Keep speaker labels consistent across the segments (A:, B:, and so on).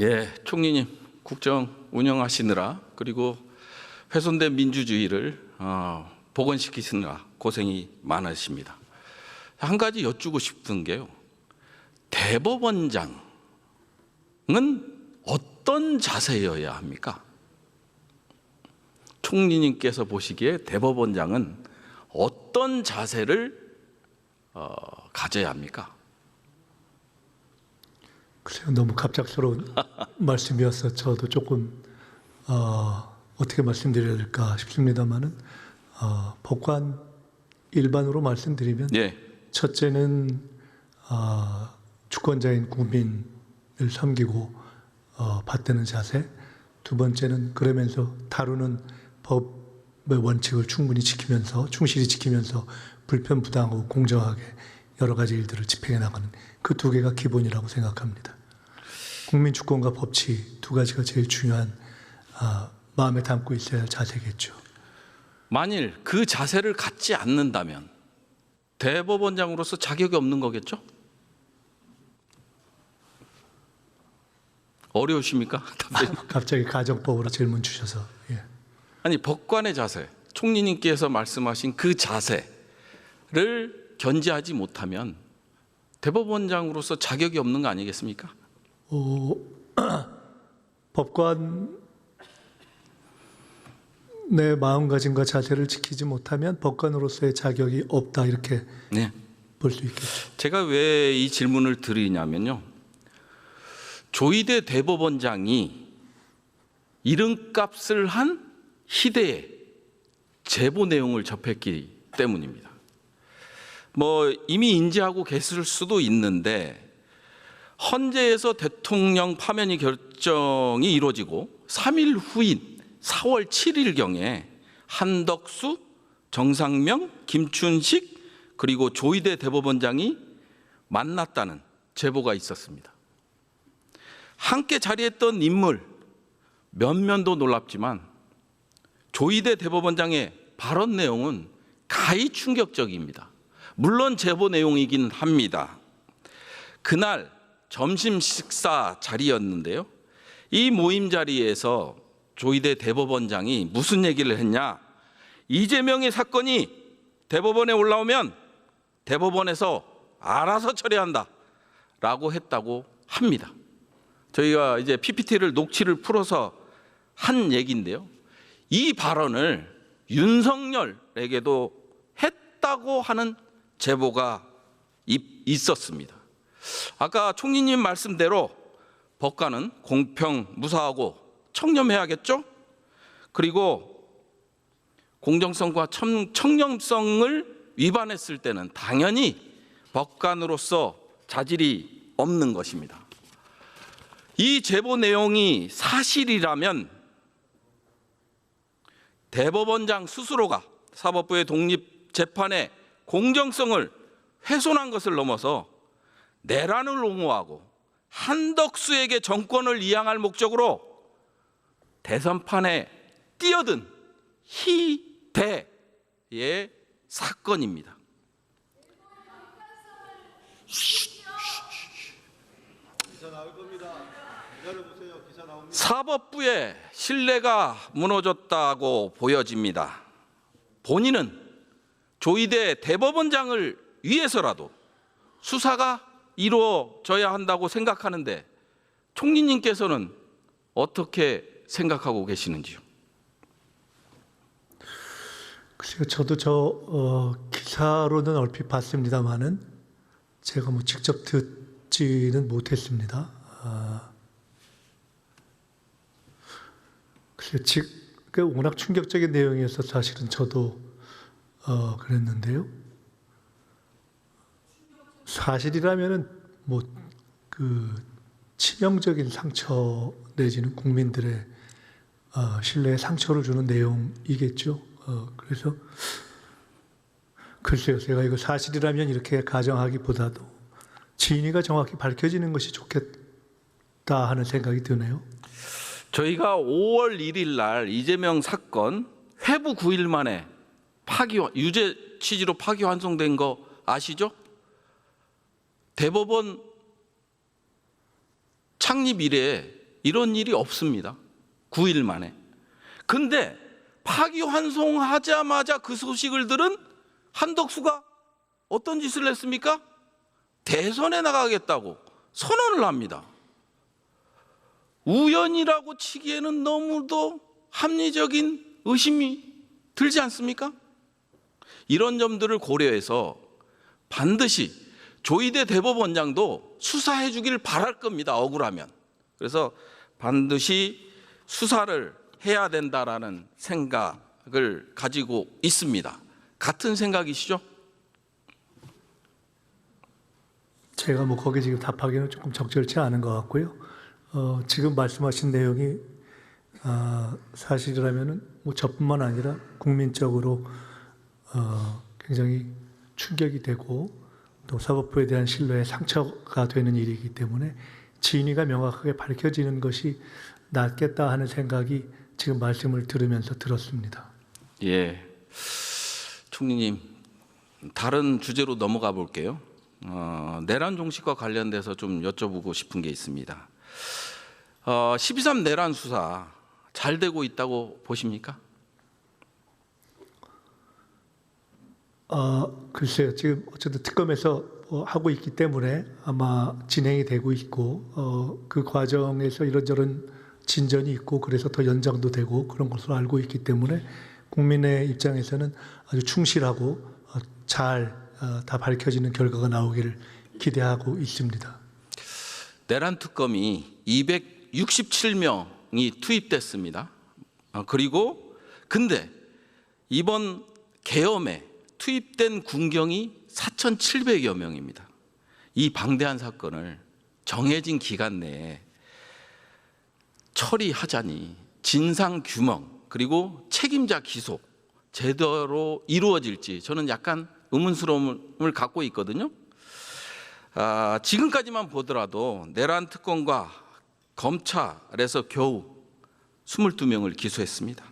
A: 예, 총리님 국정 운영하시느라 그리고 훼손된 민주주의를 복원시키시느라 고생이 많으십니다. 한 가지 여쭈고 싶은 게요. 대법원장은 어떤 자세여야 합니까? 총리님께서 보시기에 대법원장은 어떤 자세를 가져야 합니까?
B: 글쎄요, 너무 갑작스러운 말씀이어서 저도 조금 어떻게 말씀드려야 될까 싶습니다만은 법관 일반으로 말씀드리면
A: 예.
B: 첫째는 주권자인 국민을 섬기고 받드는 자세, 두 번째는 그러면서 다루는 법의 원칙을 충분히 지키면서 충실히 지키면서 불편부당하고 공정하게 여러 가지 일들을 집행해 나가는 그 두 개가 기본이라고 생각합니다. 국민 주권과 법치 두 가지가 제일 중요한 마음에 담고 있어야 할 자세겠죠.
A: 만일 그 자세를 갖지 않는다면 대법원장으로서 자격이 없는 거겠죠? 어려우십니까?
B: 갑자기 가정법으로 질문 주셔서. 예.
A: 아니, 법관의 자세, 총리님께서 말씀하신 그 자세를 견지하지 못하면 대법원장으로서 자격이 없는 거 아니겠습니까?
B: 법관의 마음가짐과 자세를 지키지 못하면 법관으로서의 자격이 없다, 이렇게
A: 네.
B: 볼 수 있겠죠.
A: 제가 왜 이 질문을 드리냐면요. 조희대 대법원장이 이름값을 한 희대의 제보 내용을 접했기 때문입니다. 뭐 이미 인지하고 계실 수도 있는데 헌재에서 대통령 파면이 결정이 이루어지고 3일 후인 4월 7일경에 한덕수, 정상명, 김춘식 그리고 조희대 대법원장이 만났다는 제보가 있었습니다. 함께 자리했던 인물 면면도 놀랍지만 조희대 대법원장의 발언 내용은 가히 충격적입니다. 물론 제보 내용이긴 합니다. 그날 점심 식사 자리였는데요. 이 모임 자리에서 조희대 대법원장이 무슨 얘기를 했냐? 이재명의 사건이 대법원에 올라오면 대법원에서 알아서 처리한다 라고 했다고 합니다. 저희가 이제 PPT를 녹취를 풀어서 한 얘기인데요. 이 발언을 윤석열에게도 했다고 하는 제보가 있었습니다. 아까 총리님 말씀대로 법관은 공평, 무사하고 청렴해야겠죠? 그리고 공정성과 청렴성을 위반했을 때는 당연히 법관으로서 자질이 없는 것입니다. 이 제보 내용이 사실이라면 대법원장 스스로가 사법부의 독립 재판의 공정성을 훼손한 것을 넘어서 내란을 옹호하고 한덕수에게 정권을 이양할 목적으로 대선판에 뛰어든 희대의 사건입니다. 사법부의 신뢰가 무너졌다고 보여집니다. 본인은 조희대 대법원장을 위해서라도 수사가 이루어져야 한다고 생각하는데 총리님께서는 어떻게 생각하고 계시는지요?
B: 글쎄요, 저도 기사로는 얼핏 봤습니다만은 제가 뭐 직접 듣지는 못했습니다. 글쎄요, 워낙 충격적인 내용이어서 사실은 저도 그랬는데요. 사실이라면은 뭐 그 치명적인 상처 내지는 국민들의 신뢰에 상처를 주는 내용이겠죠. 그래서 글쎄요, 제가 이거 사실이라면 이렇게 가정하기보다도 진위가 정확히 밝혀지는 것이 좋겠다 하는 생각이 드네요.
A: 저희가 5월 1일 날 이재명 사건 회부 9일 만에 유죄 취지로 파기환송된 거 아시죠? 대법원 창립 이래 이런 일이 없습니다. 9일 만에. 근데 파기환송하자마자 그 소식을 들은 한덕수가 어떤 짓을 했습니까? 대선에 나가겠다고 선언을 합니다. 우연이라고 치기에는 너무도 합리적인 의심이 들지 않습니까? 이런 점들을 고려해서 반드시 조희대 대법원장도 수사해 주길 바랄 겁니다. 억울하면. 그래서 반드시 수사를 해야 된다라는 생각을 가지고 있습니다. 같은 생각이시죠?
B: 제가 뭐 거기에 지금 답하기는 조금 적절치 않은 것 같고요. 지금 말씀하신 내용이 사실이라면은 뭐 저뿐만 아니라 국민적으로 굉장히 충격이 되고 또 사법부에 대한 신뢰에 상처가 되는 일이기 때문에 진위가 명확하게 밝혀지는 것이 낫겠다 하는 생각이 지금 말씀을 들으면서 들었습니다.
A: 예, 총리님, 다른 주제로 넘어가 볼게요. 내란 종식과 관련돼서 좀 여쭤보고 싶은 게 있습니다. 12.3 내란 수사 잘 되고 있다고 보십니까?
B: 글쎄요. 지금 어쨌든 특검에서 하고 있기 때문에 아마 진행이 되고 있고 그 과정에서 이런저런 진전이 있고 그래서 더 연장도 되고 그런 것으로 알고 있기 때문에 국민의 입장에서는 아주 충실하고 잘 다 밝혀지는 결과가 나오기를 기대하고 있습니다.
A: 내란 특검이 267명이 투입됐습니다. 그리고 근데 이번 계엄에 투입된 군경이 4,700여 명입니다. 이 방대한 사건을 정해진 기간 내에 처리하자니 진상 규명 그리고 책임자 기소 제대로 이루어질지 저는 약간 의문스러움을 갖고 있거든요. 지금까지만 보더라도 내란 특검과 검찰에서 겨우 22명을 기소했습니다.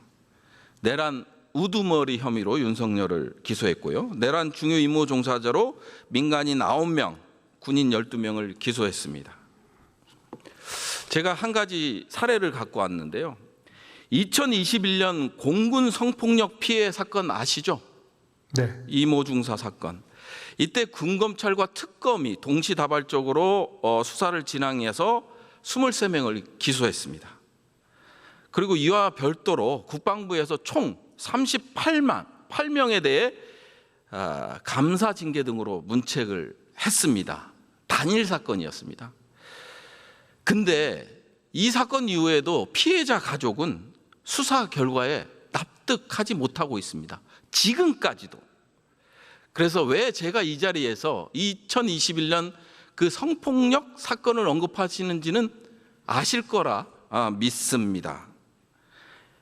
A: 내란 우두머리 혐의로 윤석열을 기소했고요. 내란 중요 임무 종사자로 민간인 9명, 군인 12명을 기소했습니다. 제가 한 가지 사례를 갖고 왔는데요. 2021년 공군 성폭력 피해 사건 아시죠?
B: 네.
A: 이모 중사 사건. 이때 군검찰과 특검이 동시다발적으로 수사를 진행해서 23명을 기소했습니다. 그리고 이와 별도로 국방부에서 총 38명에 대해 감사 징계 등으로 문책을 했습니다. 단일 사건이었습니다. 근데 이 사건 이후에도 피해자 가족은 수사 결과에 납득하지 못하고 있습니다. 지금까지도. 그래서 왜 제가 이 자리에서 2021년 그 성폭력 사건을 언급하시는지는 아실 거라 믿습니다.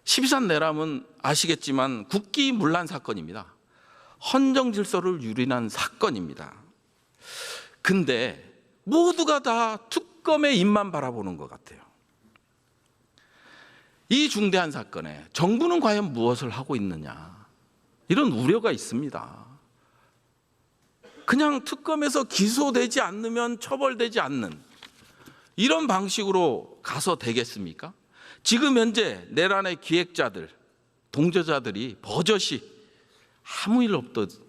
A: 12.3 내란은 아시겠지만 국기문란 사건입니다. 헌정 질서를 유린한 사건입니다. 근데 모두가 다 특검의 입만 바라보는 것 같아요. 이 중대한 사건에 정부는 과연 무엇을 하고 있느냐 이런 우려가 있습니다. 그냥 특검에서 기소되지 않으면 처벌되지 않는 이런 방식으로 가서 되겠습니까? 지금 현재 내란의 기획자들, 동조자들이 버젓이 아무 일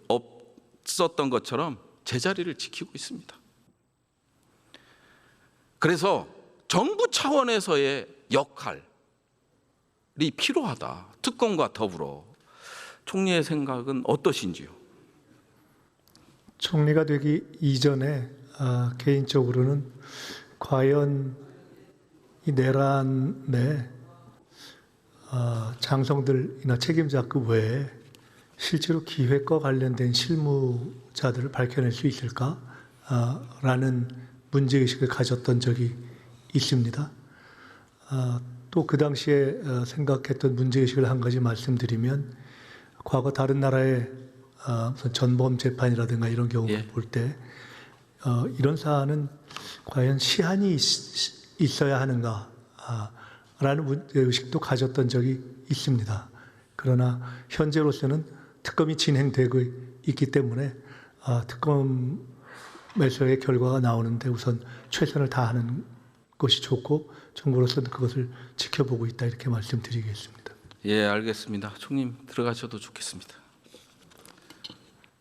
A: 없었던 것처럼 제자리를 지키고 있습니다. 그래서 정부 차원에서의 역할이 필요하다. 특검과 더불어. 총리의 생각은 어떠신지요?
B: 총리가 되기 이전에 개인적으로는 과연 이 내란의 장성들이나 책임자급 외에 실제로 기획과 관련된 실무자들을 밝혀낼 수 있을까? 라는 문제의식을 가졌던 적이 있습니다. 또 그 당시에 생각했던 문제의식을 한 가지 말씀드리면 과거 다른 나라의 무슨 전범 재판이라든가 이런 경우를 볼 때 이런 사안은 과연 시한이 있어야 하는가 라는 문제의식도 가졌던 적이 있습니다. 그러나 현재로서는 특검이 진행되고 있기 때문에 특검에서의 결과가 나오는데 우선 최선을 다하는 것이 좋고 정부로서는 그것을 지켜보고 있다 이렇게 말씀드리겠습니다.
A: 예, 알겠습니다. 총님 들어가셔도 좋겠습니다.